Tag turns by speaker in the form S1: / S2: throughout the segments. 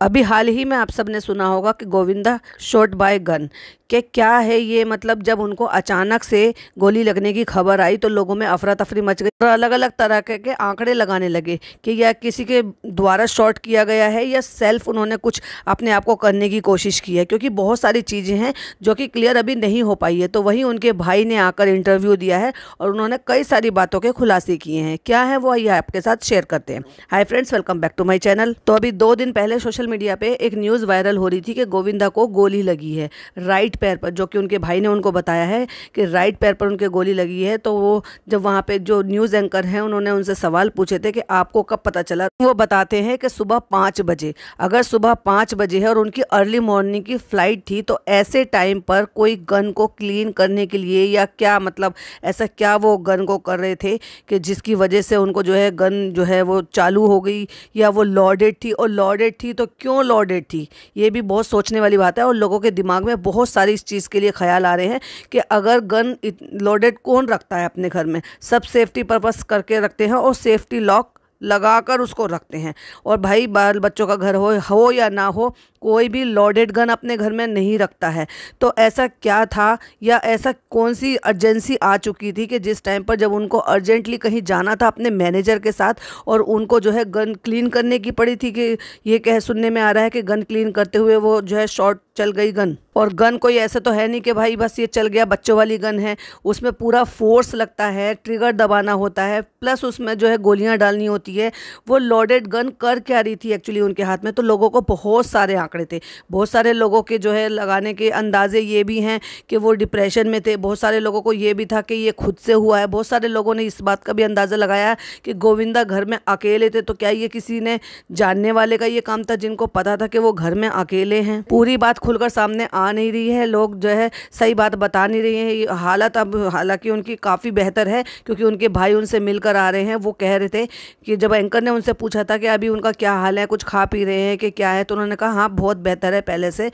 S1: अभी हाल ही में आप सबने सुना होगा कि गोविंदा शॉट बाय गन कि क्या है ये, मतलब जब उनको अचानक से गोली लगने की खबर आई तो लोगों में अफरा तफरी मच गई और अलग अलग तरह के आंकड़े लगाने लगे कि या किसी के द्वारा शॉट किया गया है या सेल्फ उन्होंने कुछ अपने आप को करने की कोशिश की है, क्योंकि बहुत सारी चीज़ें हैं जो कि क्लियर अभी नहीं हो पाई है। तो वहीं उनके भाई ने आकर इंटरव्यू दिया है और उन्होंने कई सारी बातों के खुलासे किए हैं। क्या है वो, ये आपके साथ शेयर करते हैं। Hi friends, welcome back to my channel. तो अभी 2 दिन पहले सोशल मीडिया पे एक न्यूज़ वायरल हो रही थी कि गोविंदा को गोली लगी है राइट पैर पर, जो कि उनके भाई ने उनको बताया है कि राइट पैर पर उनके गोली लगी है। तो वो जब वहाँ पे जो न्यूज़ एंकर हैं उन्होंने उनसे सवाल पूछे थे कि आपको कब पता चला। वो बताते हैं कि सुबह 5 बजे, अगर सुबह 5 बजे है और उनकी अर्ली मॉर्निंग की फ़्लाइट थी तो ऐसे टाइम पर कोई गन को क्लीन करने के लिए या क्या, मतलब ऐसा क्या वो गन को कर रहे थे कि जिसकी वजह से उनको जो है गन जो है वो चालू हो गई, या वो लॉडेड थी, और लॉडेड थी तो क्यों लॉडेड थी, ये भी बहुत सोचने वाली बात है। और लोगों के दिमाग में बहुत सारी इस चीज़ के लिए ख्याल आ रहे हैं कि अगर गन लॉडेड कौन रखता है अपने घर में, सब सेफ्टी पर्पस करके रखते हैं और सेफ्टी लॉक लगाकर उसको रखते हैं। और भाई बाल बच्चों का घर हो या ना हो, कोई भी लोडेड गन अपने घर में नहीं रखता है। तो ऐसा क्या था या ऐसा कौन सी अर्जेंसी आ चुकी थी कि जिस टाइम पर जब उनको अर्जेंटली कहीं जाना था अपने मैनेजर के साथ और उनको जो है गन क्लीन करने की पड़ी थी, कि ये कह सुनने में आ रहा है कि गन क्लीन करते हुए वो जो है शॉट चल गई गन। और गन कोई ऐसा तो है नहीं कि भाई बस ये चल गया, बच्चों वाली गन है, उसमें पूरा फोर्स लगता है, ट्रिगर दबाना होता है, प्लस उसमें जो है गोलियां डालनी होती है। वो लोडेड गन कर क्या रही थी एक्चुअली उनके हाथ में, तो लोगों को बहुत सारे आंकड़े थे, बहुत सारे लोगों के जो है लगाने के अंदाजे ये भी हैं कि वो डिप्रेशन में थे, बहुत सारे लोगों को ये भी था कि ये खुद से हुआ है, बहुत सारे लोगों ने इस बात का भी अंदाज़ा लगाया कि गोविंदा घर में अकेले थे, तो क्या ये किसी ने जानने वाले का ये काम था जिनको पता था कि वो घर में अकेले हैं। पूरी बात खुलकर सामने आ नहीं रही है, लोग जो है सही बात बता नहीं रहे हैं। हालत अब हालांकि उनकी काफ़ी बेहतर है, क्योंकि उनके भाई उनसे मिलकर आ रहे हैं। वो कह रहे थे कि जब एंकर ने उनसे पूछा था कि अभी उनका क्या हाल है, कुछ खा पी रहे हैं कि क्या है, तो उन्होंने कहा हाँ बहुत बेहतर है पहले से।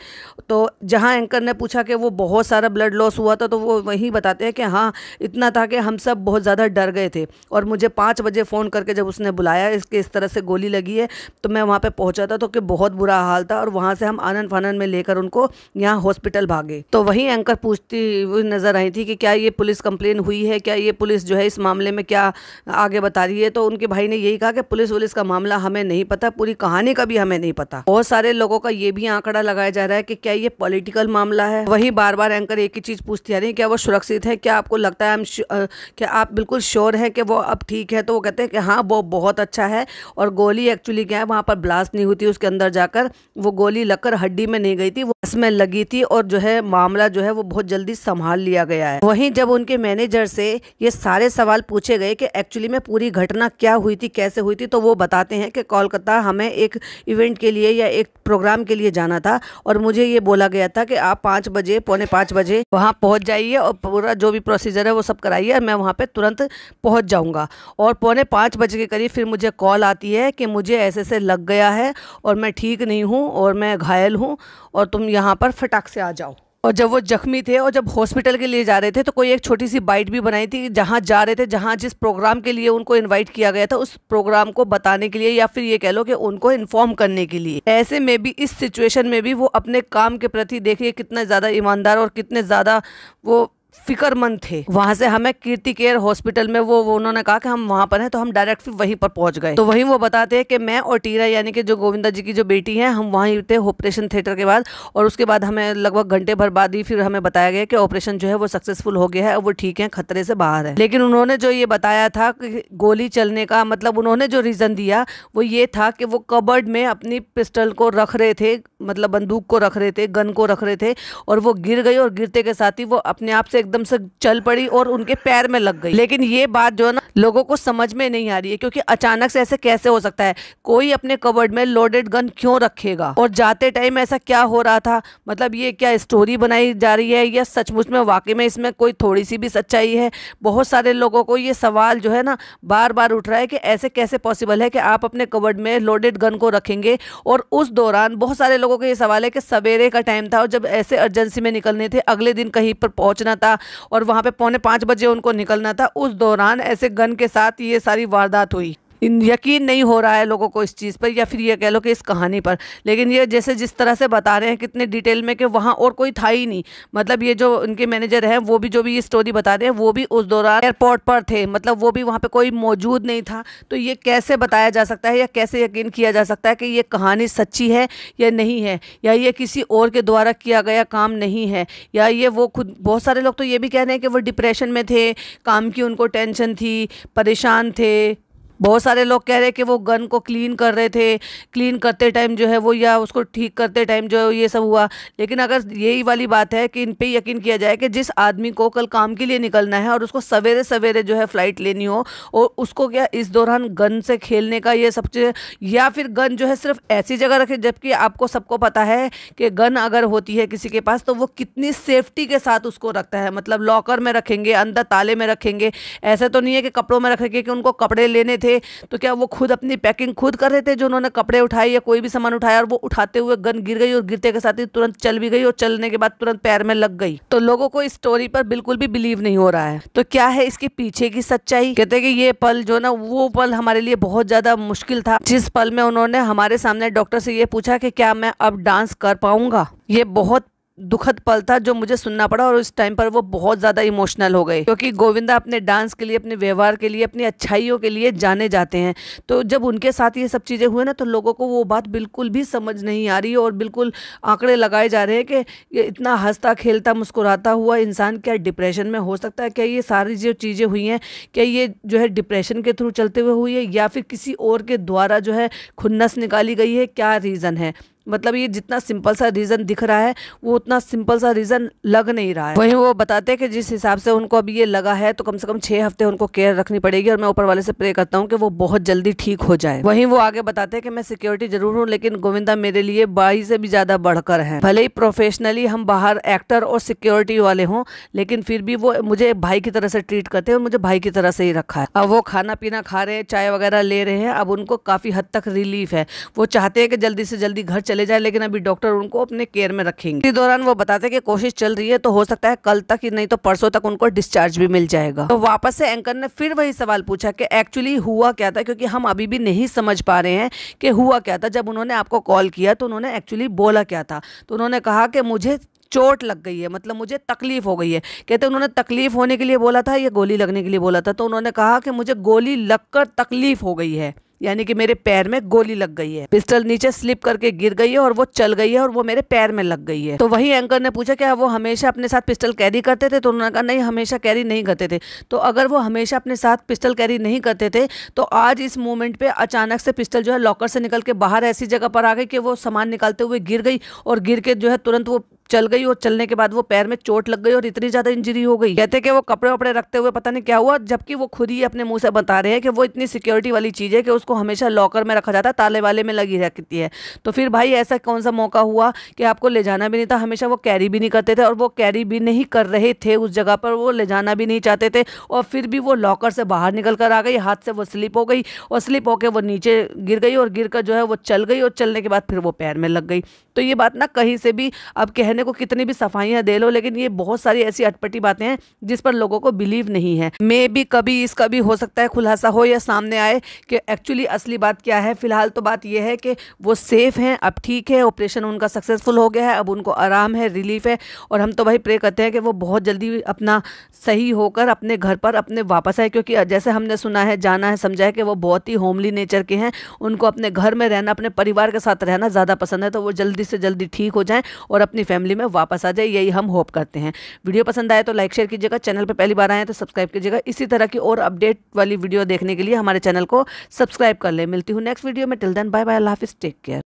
S1: तो जहाँ एंकर ने पूछा कि वो बहुत सारा ब्लड लॉस हुआ था, तो वो वहीं बताते हैं कि हाँ इतना था कि हम सब बहुत ज़्यादा डर गए थे, और मुझे 5 बजे फ़ोन करके जब उसने बुलाया इसके इस तरह से गोली लगी है, तो मैं वहाँ पर पहुँचा था तो कि बहुत बुरा हाल था, और वहाँ से हम आनन फानन में लेकर उनको यहाँ हॉस्पिटल भागे। तो वहीं एंकर पूछती हुई नजर आई थी कि क्या ये पुलिस कंप्लेन हुई है, क्या ये पुलिस जो है इस मामले में क्या आगे बता रही है। तो उनके भाई ने यही कहा कि पुलिस का मामला हमें नहीं पता, पूरी कहानी का भी हमें नहीं पता। बहुत सारे लोगों का ये भी आंकड़ा लगाया जा रहा है कि क्या ये पॉलिटिकल मामला है। वही बार बार एंकर एक ही चीज पूछती आ रही है, क्या वो सुरक्षित है, क्या आपको लगता है क्या आप बिल्कुल श्योर है कि वो अब ठीक है। तो वो कहते हैं कि हाँ वो बहुत अच्छा है, और गोली एक्चुअली क्या है, वहाँ पर ब्लास्ट नहीं हुई थी, उसके अंदर जाकर वो गोली लगकर हड्डी में नहीं गई थी, वो इसमें लगी थी, और जो है मामला जो है वो बहुत जल्दी संभाल लिया गया है। वहीं जब उनके मैनेजर से ये सारे सवाल पूछे गए कि एक्चुअली में पूरी घटना क्या हुई थी, कैसे हुई थी, तो वो बताते हैं कि कोलकाता हमें एक इवेंट के लिए या एक प्रोग्राम के लिए जाना था, और मुझे ये बोला गया था कि आप 5 बजे, पौने 5 बजे वहाँ पहुँच जाइए और पूरा जो भी प्रोसीजर है वो सब कराइए, मैं वहाँ पे तुरंत पहुँच जाऊँगा। और पौने 5 बजे के करीब फिर मुझे कॉल आती है कि मुझे ऐसे लग गया है और मैं ठीक नहीं हूँ और मैं घायल हूँ, और तुम यहाँ पर फटाक से आ जाओ। और जब वो जख्मी थे और जब हॉस्पिटल के लिए जा रहे थे तो कोई एक छोटी सी बाइट भी बनाई थी, जहाँ जा रहे थे, जहाँ जिस प्रोग्राम के लिए उनको इनवाइट किया गया था उस प्रोग्राम को बताने के लिए, या फिर ये कह लो कि उनको इन्फॉर्म करने के लिए। ऐसे में भी, इस सिचुएशन में भी वो अपने काम के प्रति देखिए कितने ज़्यादा ईमानदार और कितने ज़्यादा वो फिक्रमंद थे। वहां से हमें कीर्ति केयर हॉस्पिटल में वो उन्होंने कहा कि हम वहां पर हैं, तो हम डायरेक्ट फिर वहीं पर पहुंच गए। तो वहीं वो बताते हैं कि मैं और टीरा यानी कि जो गोविंदा जी की जो बेटी है, हम वहीं थे ऑपरेशन थिएटर के बाद, और उसके बाद हमें लगभग घंटे भर बाद ही फिर हमें बताया गया कि ऑपरेशन जो है वो सक्सेसफुल हो गया है और वो ठीक है, खतरे से बाहर है। लेकिन उन्होंने जो ये बताया था कि गोली चलने का, मतलब उन्होंने जो रीजन दिया वो ये था कि वो कबर्ड में अपनी पिस्टल को रख रहे थे, मतलब बंदूक को रख रहे थे, गन को रख रहे थे, और वो गिर गई, और गिरते के साथ ही वो अपने आप से एकदम से चल पड़ी और उनके पैर में लग गई। लेकिन ये बात जो है ना लोगों को समझ में नहीं आ रही है, क्योंकि अचानक से ऐसे कैसे हो सकता है, कोई अपने कबर्ड में लोडेड गन क्यों रखेगा, और जाते टाइम ऐसा क्या हो रहा था, मतलब ये क्या स्टोरी बनाई जा रही है या सचमुच में वाकई में इसमें कोई थोड़ी सी भी सच्चाई है। बहुत सारे लोगों को ये सवाल जो है ना बार बार उठ रहा है कि ऐसे कैसे पॉसिबल है कि आप अपने कबर्ड में लोडेड गन को रखेंगे। और उस दौरान बहुत सारे लोगों को ये सवाल है कि सवेरे का टाइम था और जब ऐसे अर्जेंसी में निकलने थे, अगले दिन कहीं पर पहुंचना था और वहां पे पौने 5 बजे उनको निकलना था, उस दौरान ऐसे गन के साथ ये सारी वारदात हुई। यकीन नहीं हो रहा है लोगों को इस चीज़ पर, या फिर ये कह लो कि इस कहानी पर। लेकिन ये जैसे जिस तरह से बता रहे हैं कितने डिटेल में कि वहाँ और कोई था ही नहीं, मतलब ये जो उनके मैनेजर हैं वो भी जो भी ये स्टोरी बता रहे हैं वो भी उस दौरान एयरपोर्ट पर थे, मतलब वो भी वहाँ पे कोई मौजूद नहीं था। तो ये कैसे बताया जा सकता है या कैसे यकीन किया जा सकता है कि ये कहानी सच्ची है या नहीं है, या ये किसी और के द्वारा किया गया काम नहीं है, या ये वो खुद। बहुत सारे लोग तो ये भी कह रहे हैं कि वो डिप्रेशन में थे, काम की उनको टेंशन थी, परेशान थे। बहुत सारे लोग कह रहे हैं कि वो गन को क्लीन कर रहे थे, क्लीन करते टाइम जो है वो, या उसको ठीक करते टाइम जो ये सब हुआ। लेकिन अगर यही वाली बात है कि इन पे यकीन किया जाए कि जिस आदमी को कल काम के लिए निकलना है और उसको सवेरे सवेरे जो है फ़्लाइट लेनी हो, और उसको क्या इस दौरान गन से खेलने का ये सब चीज़, या फिर गन जो है सिर्फ ऐसी जगह रखे, जबकि आपको सबको पता है कि गन अगर होती है किसी के पास तो वो कितनी सेफ्टी के साथ उसको रखता है, मतलब लॉकर में रखेंगे, अंदर ताले में रखेंगे। ऐसा तो नहीं है कि कपड़ों में रखेंगे, कि उनको कपड़े लेने थे तो क्या वो खुद अपनी पैकिंग खुद कर रहे थे, जो उन्होंने कपड़े उठाए या कोई भी सामान उठाया और वो उठाते हुए गन गिर गई, और गिरते के साथ ही तुरंत चल भी गई, और चलने के बाद तुरंत पैर में लग गई। तो लोगों को इस स्टोरी पर बिल्कुल भी बिलीव नहीं हो रहा है। तो क्या है इसके पीछे की सच्चाई? कहते हैं कि ये पल जो ना, वो पल हमारे लिए बहुत ज्यादा मुश्किल था, जिस पल में उन्होंने हमारे सामने डॉक्टर से ये पूछा कि क्या मैं अब डांस कर पाऊंगा। ये बहुत दुखद पल था जो मुझे सुनना पड़ा, और उस टाइम पर वो बहुत ज़्यादा इमोशनल हो गए, क्योंकि गोविंदा अपने डांस के लिए, अपने व्यवहार के लिए, अपनी अच्छाइयों के लिए जाने जाते हैं। तो जब उनके साथ ये सब चीज़ें हुए ना, तो लोगों को वो बात बिल्कुल भी समझ नहीं आ रही, और बिल्कुल आंकड़े लगाए जा रहे हैं कि ये इतना हंसता खेलता मुस्कुराता हुआ इंसान क्या डिप्रेशन में हो सकता है? क्या ये सारी जो चीज़ें हुई हैं, क्या ये जो है डिप्रेशन के थ्रू चलते हुए हुई है, या फिर किसी और के द्वारा जो है खुन्नस निकाली गई है? क्या रीज़न है? मतलब ये जितना सिंपल सा रीज़न दिख रहा है वो उतना सिंपल सा रीज़न लग नहीं रहा है। वहीं वो बताते हैं कि जिस हिसाब से उनको अभी ये लगा है तो कम से कम 6 हफ्ते उनको केयर रखनी पड़ेगी, और मैं ऊपर वाले से प्रे करता हूँ कि वो बहुत जल्दी ठीक हो जाए। वहीं वो आगे बताते हैं कि मैं सिक्योरिटी जरूर हूँ, लेकिन गोविंदा मेरे लिए भाई से भी ज़्यादा बढ़कर है। भले ही प्रोफेशनली हम बाहर एक्टर और सिक्योरिटी वाले हों, लेकिन फिर भी वो मुझे भाई की तरह से ट्रीट करते हैं, और मुझे भाई की तरह से ही रखा है। अब वो खाना पीना खा रहे हैं, चाय वगैरह ले रहे हैं, अब उनको काफ़ी हद तक रिलीफ है। वो चाहते हैं कि जल्दी से जल्दी घर चले जाए, लेकिन अभी डॉक्टर उनको अपने केयर में रखेंगे। इस दौरान वो बताते हैं कि कोशिश चल रही है, तो हो सकता है कल तक ही नहीं तो परसों तक उनको डिस्चार्ज भी मिल जाएगा। तो वापस से एंकर ने फिर वही सवाल पूछा कि एक्चुअली हुआ क्या था, क्योंकि हम अभी भी नहीं समझ पा रहे हैं कि हुआ क्या था। जब उन्होंने आपको कॉल किया तो उन्होंने एक्चुअली बोला क्या था? तो उन्होंने कहा कि मुझे चोट लग गई है, मतलब मुझे तकलीफ हो गई है। कहते उन्होंने तकलीफ होने के लिए बोला था या गोली लगने के लिए बोला था? तो उन्होंने कहा कि मुझे गोली लगकर तकलीफ हो गई है, यानी कि मेरे पैर में गोली लग गई है। पिस्टल नीचे स्लिप करके गिर गई है और वो चल गई है और वो मेरे पैर में लग गई है। तो वही एंकर ने पूछा क्या वो हमेशा अपने साथ पिस्टल कैरी करते थे? तो उन्होंने कहा नहीं, हमेशा कैरी नहीं करते थे। तो अगर वो हमेशा अपने साथ पिस्टल कैरी नहीं करते थे तो आज इस मोमेंट पे अचानक से पिस्टल जो है लॉकर से निकल के बाहर ऐसी जगह पर आ गई कि वो सामान निकालते हुए गिर गई, और गिर के जो है तुरंत वो चल गई, और चलने के बाद वो पैर में चोट लग गई और इतनी ज्यादा इंजरी हो गई। कहते कि वो कपड़े वपड़े रखते हुए पता नहीं क्या हुआ, जबकि वो खुद ही अपने मुंह से बता रहे हैं कि वो इतनी सिक्योरिटी वाली चीज है कि उसको हमेशा लॉकर में रखा जाता है, ताले वाले में लगी रहती है। तो फिर भाई ऐसा कौन सा मौका हुआ कि आपको ले जाना भी नहीं था? हमेशा वो कैरी भी नहीं करते थे, और वो कैरी भी नहीं कर रहे थे उस जगह पर, वो ले जाना भी नहीं चाहते थे, और फिर भी वो लॉकर से बाहर निकल कर आ गई, हाथ से वो स्लिप हो गई, और स्लिप होकर वो नीचे गिर गई, और गिर कर जो है वो चल गई, और चलने के बाद फिर वो पैर में लग गई। तो ये बात ना कहीं से भी, अब कहने को कितनी भी सफाइयां दे लो, लेकिन ये बहुत सारी ऐसी अटपटी बातें हैं जिस पर लोगों को बिलीव नहीं है। मे भी कभी इसका भी हो सकता है खुलासा हो या सामने आए कि एक्चुअली असली बात क्या है। फिलहाल तो बात यह है कि वो सेफ हैं, अब ठीक है, ऑपरेशन उनका सक्सेसफुल हो गया है, अब उनको आराम है, रिलीफ है, और हम तो भाई प्रे करते हैं कि वो बहुत जल्दी अपना सही होकर अपने घर पर अपने वापस आए, क्योंकि जैसे हमने सुना है, जाना है, समझा है कि वो बहुत ही होमली नेचर के हैं, उनको अपने घर में रहना, अपने परिवार के साथ रहना ज़्यादा पसंद है। तो वो जल्दी से जल्दी ठीक हो जाएं और अपनी फैमिली में वापस आ जाए, यही हम होप करते हैं। वीडियो पसंद आए तो लाइक शेयर कीजिएगा, चैनल पे पहली बार आए तो सब्सक्राइब कीजिएगा। इसी तरह की और अपडेट वाली वीडियो देखने के लिए हमारे चैनल को सब्सक्राइब कर ले। मिलती हूँ नेक्स्ट वीडियो में, टिल देन बाय बाय, अल्लाह हाफिज़, टेक केयर।